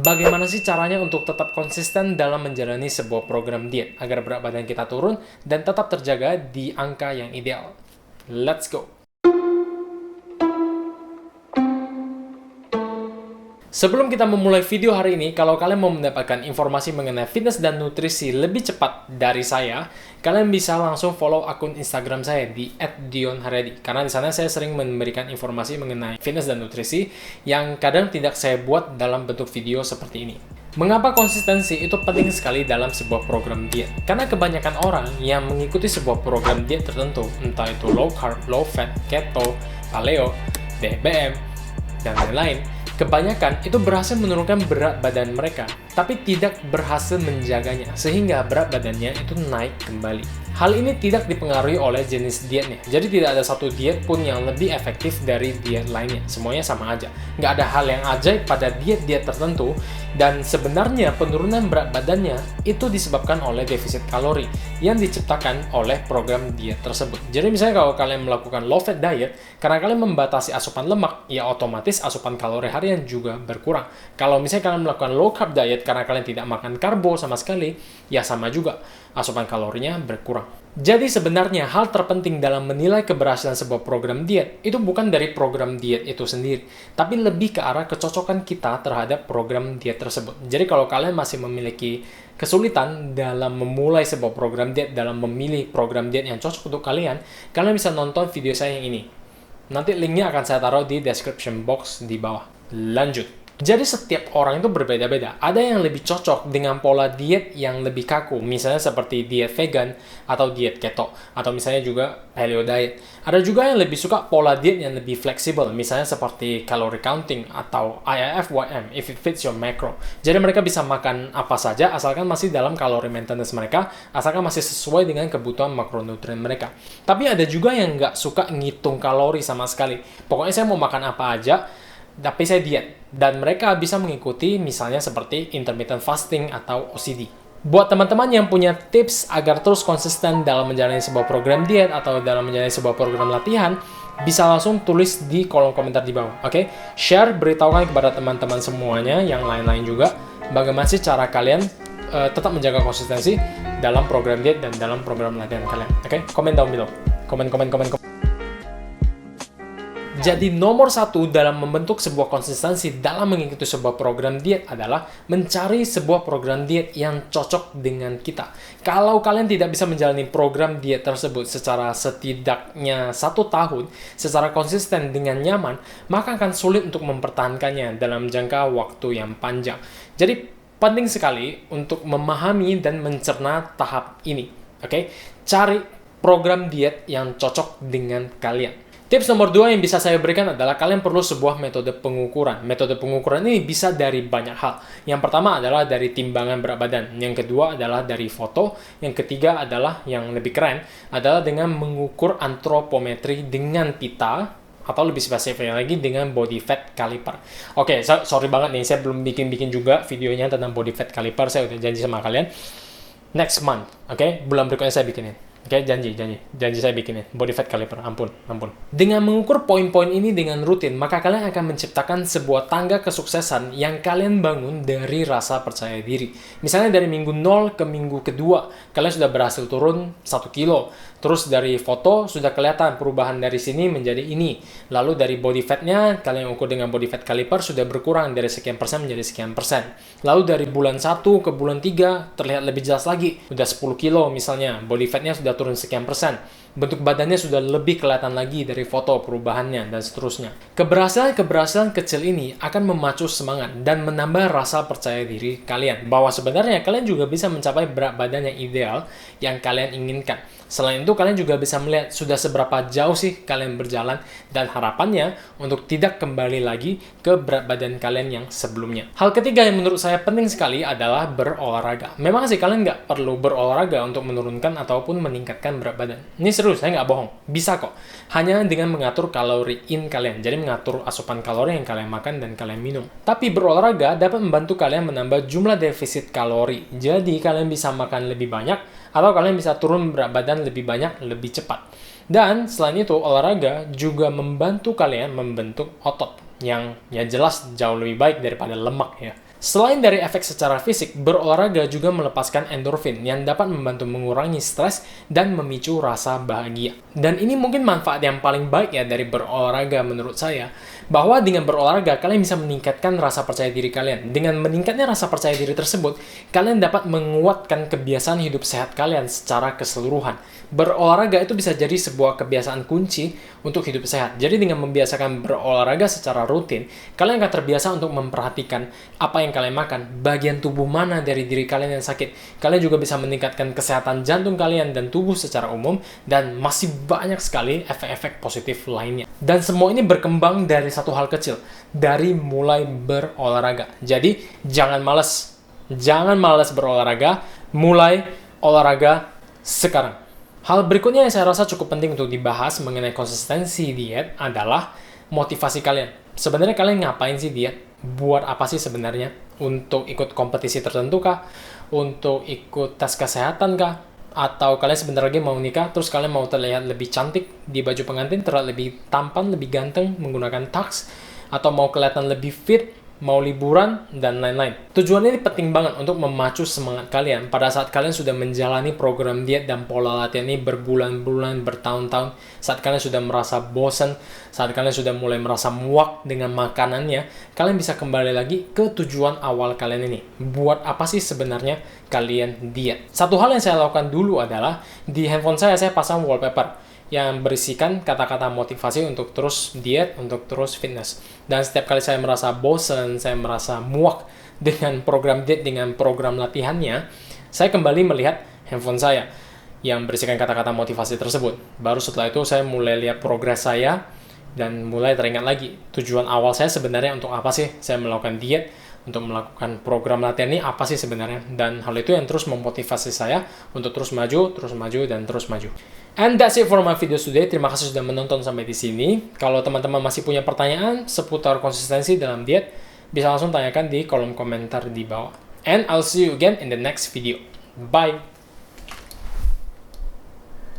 Bagaimana sih caranya untuk tetap konsisten dalam menjalani sebuah program diet agar berat badan kita turun dan tetap terjaga di angka yang ideal? Let's go! Sebelum kita memulai video hari ini, kalau kalian mau mendapatkan informasi mengenai fitness dan nutrisi lebih cepat dari saya, kalian bisa langsung follow akun Instagram saya di @dionharyadi. Karena di sana saya sering memberikan informasi mengenai fitness dan nutrisi yang kadang tidak saya buat dalam bentuk video seperti ini. Mengapa konsistensi itu penting sekali dalam sebuah program diet? Karena kebanyakan orang yang mengikuti sebuah program diet tertentu, entah itu low carb, low fat, keto, paleo, DBM, dan lain-lain, kebanyakan itu berhasil menurunkan berat badan mereka, tapi tidak berhasil menjaganya, sehingga berat badannya itu naik kembali. Hal ini tidak dipengaruhi oleh jenis dietnya, jadi tidak ada satu diet pun yang lebih efektif dari diet lainnya. Semuanya sama aja. Nggak ada hal yang ajaib pada diet-diet tertentu, dan sebenarnya penurunan berat badannya itu disebabkan oleh defisit kalori yang diciptakan oleh program diet tersebut. Jadi misalnya kalau kalian melakukan low fat diet, karena kalian membatasi asupan lemak, ya otomatis asupan kalori harian juga berkurang. Kalau misalnya kalian melakukan low carb diet karena kalian tidak makan karbo sama sekali, ya sama juga, asupan kalorinya berkurang. Jadi sebenarnya hal terpenting dalam menilai keberhasilan sebuah program diet itu bukan dari program diet itu sendiri, tapi lebih ke arah kecocokan kita terhadap program diet tersebut. Jadi kalau kalian masih memiliki kesulitan dalam memulai sebuah program diet, dalam memilih program diet yang cocok untuk kalian, kalian bisa nonton video saya yang ini. Nanti linknya akan saya taruh di description box di bawah. Lanjut. Jadi setiap orang itu berbeda-beda. Ada yang lebih cocok dengan pola diet yang lebih kaku, misalnya seperti diet vegan atau diet keto, atau misalnya juga paleo diet. Ada juga yang lebih suka pola diet yang lebih fleksibel, misalnya seperti calorie counting atau IIFYM, if it fits your macro. Jadi mereka bisa makan apa saja asalkan masih dalam calorie maintenance mereka, asalkan masih sesuai dengan kebutuhan makronutrien mereka. Tapi ada juga yang nggak suka ngitung kalori sama sekali. Pokoknya saya mau makan apa aja, tapi saya diet, dan mereka bisa mengikuti misalnya seperti intermittent fasting atau OCD. Buat teman-teman yang punya tips agar terus konsisten dalam menjalani sebuah program diet atau dalam menjalani sebuah program latihan, bisa langsung tulis di kolom komentar di bawah, oke? Share, beritahukan kepada teman-teman semuanya, yang lain-lain juga, bagaimana sih cara kalian tetap menjaga konsistensi dalam program diet dan dalam program latihan kalian, oke? Komen down below, komen. Jadi nomor satu dalam membentuk sebuah konsistensi dalam mengikuti sebuah program diet adalah mencari sebuah program diet yang cocok dengan kita. Kalau kalian tidak bisa menjalani program diet tersebut secara setidaknya 1 tahun, secara konsisten dengan nyaman, maka akan sulit untuk mempertahankannya dalam jangka waktu yang panjang. Jadi penting sekali untuk memahami dan mencerna tahap ini. Oke? Cari program diet yang cocok dengan kalian. Tips nomor 2 yang bisa saya berikan adalah kalian perlu sebuah metode pengukuran. Metode pengukuran ini bisa dari banyak hal. Yang pertama adalah dari timbangan berat badan. Yang kedua adalah dari foto. Yang ketiga adalah, yang lebih keren, adalah dengan mengukur antropometri dengan pita, atau lebih spesifiknya lagi dengan body fat caliper. Oke, sorry banget nih, saya belum bikin juga videonya tentang body fat caliper. Saya udah janji sama kalian. Next month, oke? Bulan berikutnya saya bikinin. Oke, janji saya bikinin body fat caliper, ampun. Dengan mengukur poin-poin ini dengan rutin, maka kalian akan menciptakan sebuah tangga kesuksesan yang kalian bangun dari rasa percaya diri. Misalnya dari minggu 0 ke minggu kedua, kalian sudah berhasil turun 1 kilo. Terus dari foto sudah kelihatan perubahan dari sini menjadi ini. Lalu dari body fatnya, kalian ukur dengan body fat caliper sudah berkurang dari sekian persen menjadi sekian persen. Lalu dari bulan 1 ke bulan 3 terlihat lebih jelas lagi. Udah 10 kilo misalnya, body fatnya sudah turun sekian persen. Bentuk badannya sudah lebih kelihatan lagi dari foto perubahannya, dan seterusnya. Keberhasilan kecil ini akan memacu semangat dan menambah rasa percaya diri kalian bahwa sebenarnya kalian juga bisa mencapai berat badan yang ideal yang kalian inginkan. Selain itu, kalian juga bisa melihat sudah seberapa jauh sih kalian berjalan, dan harapannya untuk tidak kembali lagi ke berat badan kalian yang sebelumnya. Hal ketiga yang menurut saya penting sekali adalah berolahraga. Memang sih kalian nggak perlu berolahraga untuk menurunkan ataupun meningkatkan berat badan. Ini serius, saya nggak bohong. Bisa kok. Hanya dengan mengatur kalori in kalian. Jadi mengatur asupan kalori yang kalian makan dan kalian minum. Tapi berolahraga dapat membantu kalian menambah jumlah defisit kalori. Jadi kalian bisa makan lebih banyak, atau kalian bisa turun berat badan lebih banyak, lebih cepat. Dan selain itu, olahraga juga membantu kalian membentuk otot yang ya jelas jauh lebih baik daripada lemak ya. Selain dari efek secara fisik, berolahraga juga melepaskan endorfin yang dapat membantu mengurangi stres dan memicu rasa bahagia. Dan ini mungkin manfaat yang paling baik ya dari berolahraga menurut saya, bahwa dengan berolahraga kalian bisa meningkatkan rasa percaya diri kalian. Dengan meningkatnya rasa percaya diri tersebut, kalian dapat menguatkan kebiasaan hidup sehat kalian secara keseluruhan. Berolahraga itu bisa jadi sebuah kebiasaan kunci untuk hidup sehat. Jadi dengan membiasakan berolahraga secara rutin, kalian akan terbiasa untuk memperhatikan apa yang kalian makan, bagian tubuh mana dari diri kalian yang sakit. Kalian juga bisa meningkatkan kesehatan jantung kalian dan tubuh secara umum, dan masih banyak sekali efek-efek positif lainnya. Dan semua ini berkembang dari satu hal kecil, dari mulai berolahraga. Jadi jangan malas berolahraga, mulai olahraga sekarang. Hal berikutnya yang saya rasa cukup penting untuk dibahas mengenai konsistensi diet adalah motivasi kalian. Sebenarnya kalian ngapain sih diet? Buat apa sih sebenarnya? Untuk ikut kompetisi tertentu kah? Untuk ikut tes kesehatan kah? Atau kalian sebentar lagi mau nikah, terus kalian mau terlihat lebih cantik di baju pengantin, terlihat lebih tampan, lebih ganteng menggunakan tux? Atau mau kelihatan lebih fit, mau liburan, dan lain-lain. Tujuan ini penting banget untuk memacu semangat kalian pada saat kalian sudah menjalani program diet dan pola latihan ini berbulan-bulan, bertahun-tahun. Saat kalian sudah merasa bosan, saat kalian sudah mulai merasa muak dengan makanannya, kalian bisa kembali lagi ke tujuan awal kalian ini. Buat apa sih sebenarnya kalian diet? Satu hal yang saya lakukan dulu adalah, di handphone saya pasang wallpaper yang berisikan kata-kata motivasi untuk terus diet, untuk terus fitness. Dan setiap kali saya merasa bosan, saya merasa muak dengan program diet, dengan program latihannya, saya kembali melihat handphone saya yang berisikan kata-kata motivasi tersebut. Baru setelah itu saya mulai lihat progres saya, dan mulai teringat lagi tujuan awal saya sebenarnya untuk apa sih saya melakukan diet, untuk melakukan program latihan ini apa sih sebenarnya. Dan hal itu yang terus memotivasi saya untuk terus maju, dan terus maju. And that's it for my video today. Terima kasih sudah menonton sampai di sini. Kalau teman-teman masih punya pertanyaan seputar konsistensi dalam diet, bisa langsung tanyakan di kolom komentar di bawah. And I'll see you again in the next video. Bye!